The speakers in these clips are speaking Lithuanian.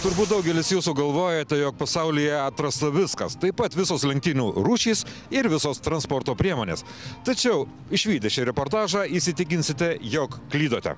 Turbūt daugelis jūsų galvojate, jog pasaulyje atrasta viskas, taip pat visos lenktynių rūšys ir visos transporto priemonės. Tačiau išvydę šį reportažą įsitikinsite, jog klydote.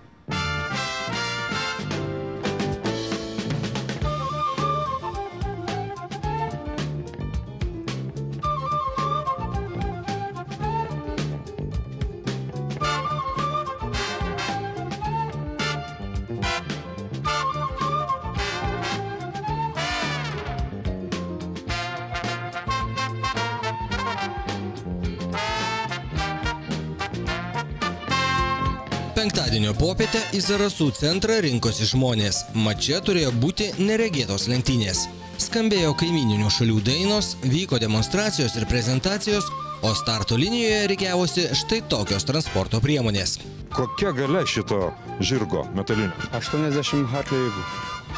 Penktadienio popietę į Zarasų centrą rinkosi žmonės. Mat čia turėjo būti neregėtos lenktynės. Skambėjo kaimyninių šalių dainos, vyko demonstracijos ir prezentacijos, o starto linijoje rikiavosi štai tokios transporto priemonės. Kokia galia šito žirgo metalinio? 80 hartlėjų.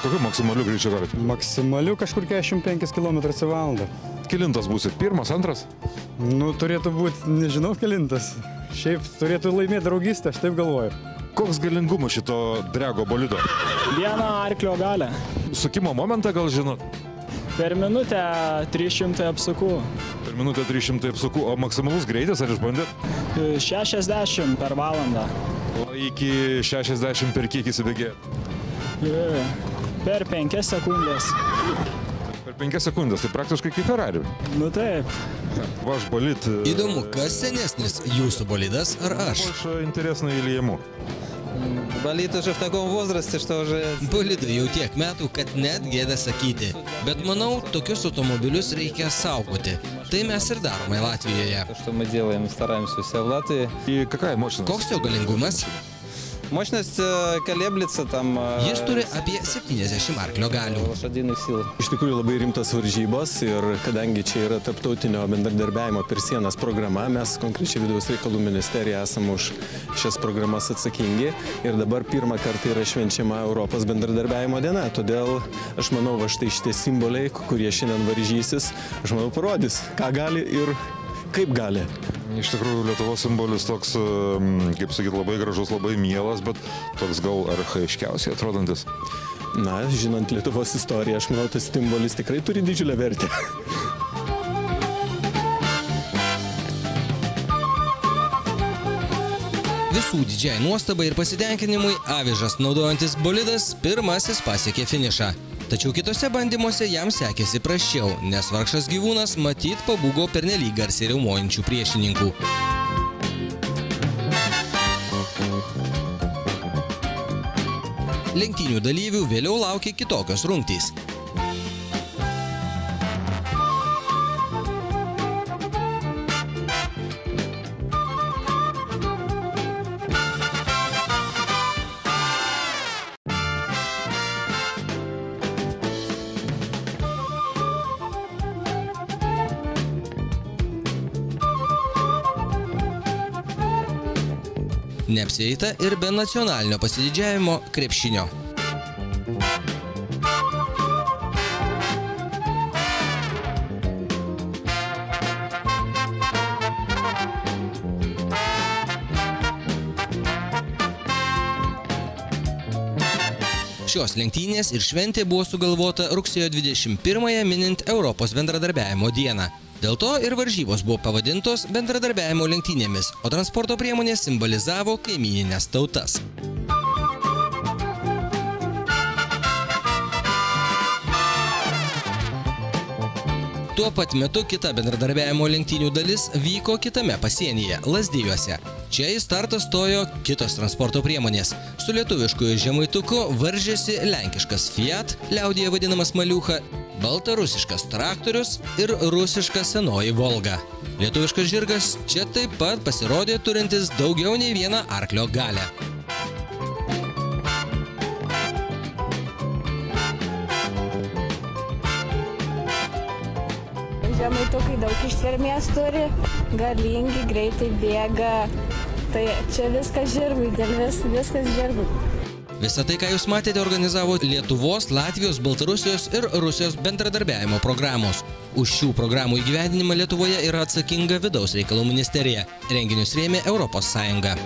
Kokiu maksimaliu greičiu galite? Maksimaliu kažkur 45 km/h. Kelintas būsit? Pirmas, antras? Nu, turėtų būti, nežinau, kelintas. Šiaip turėtų laimėti draugystę, aš taip galvoju. Koks galingumas šito drego bolido? 1 arklio galę. Sukimo momentą gal žinot? Per minutę 300 apsukų. Per minutę 300 apsukų, o maksimalus greitis ar išbandėt? 60 per valandą. O iki 60 per kiek įsibėgėt? Per 5 sekundės. Per 5 sekundės, tai praktiškai kaip Ferrari. Nu taip. Ваш болид... Įdomu, kas senesnis, jūsų bolidas ar aš? Больше интересно или ему? Болид уже в таком возрасте, что уже... Bolidui jau tiek metų, kad net gėda sakyti. Bet manau, tokius automobilius reikia saugoti. Tai mes ir darome Latvijoje. То, что мы делаем, стараемся все в Латвии. И какая мощность? Koks jo galingumas? Mощность колеблется там... Jis turi apie 70 arklio galių. Лошадиных сил. Iš tikrųjų labai rimtos varžybos ir kadangi čia yra tarptautinio bendradarbiavimo per sienas programa, mes konkrečiai Vidaus reikalų ministerija esame už šias programas atsakingi ir dabar pirmą kartą yra švenčiama Europos bendradarbiavimo diena. Todėl aš manau, va štai šitie simboliai, kurie šiandien varžysis, aš manau parodys, ką gali ir kaip gali. Iš tikrųjų, Lietuvos simbolis toks, kaip sakyt, labai gražus, labai mielas, bet toks gal archaiškiausiai atrodantis. Na, žinant Lietuvos istoriją, aš manau, tas simbolis tikrai turi didžiulę vertę. Visų didžiai nuostabai ir pasitenkinimui Avižas naudojantis bolidas pirmasis pasiekė finišą. Tačiau kitose bandymuose jam sekėsi prasčiau, nes vargšas gyvūnas matyt pabūgo pernelyg garsiai riaumojančių priešininkų. Lenktynių dalyvių vėliau laukė kitokios rungtys. Neapsieita ir be nacionalinio pasididžiavimo krepšinio. Šios lenktynės ir šventė buvo sugalvota rugsėjo 21-ąją minint Europos bendradarbiavimo dieną. Dėl to ir varžybos buvo pavadintos bendradarbiavimo lenktynėmis, o transporto priemonės simbolizavo kaimynines tautas. Tuo pat metu kita bendradarbiavimo lenktynių dalis vyko kitame pasienyje, Lazdijuose. Čia į startą stojo kitos transporto priemonės. Su lietuviškoju žemaituku varžėsi lenkiškas Fiat, liaudyje vadinamas Maliucha, baltarusiškas traktorius ir rusiška senoji Volga. Lietuviškas žirgas čia taip pat pasirodė turintis daugiau nei 1 arklio galią. Žemaitukai daug ištvermės turi, galingi, greitai bėga. Tai čia viskas žirgui, viskas žirgui. Visą tai, ką jūs matėte, organizavo Lietuvos, Latvijos, Baltarusijos ir Rusijos bendradarbiavimo programos. Už šių programų įgyvendinimą Lietuvoje yra atsakinga Vidaus reikalų ministerija. Renginius rėmė Europos Sąjunga.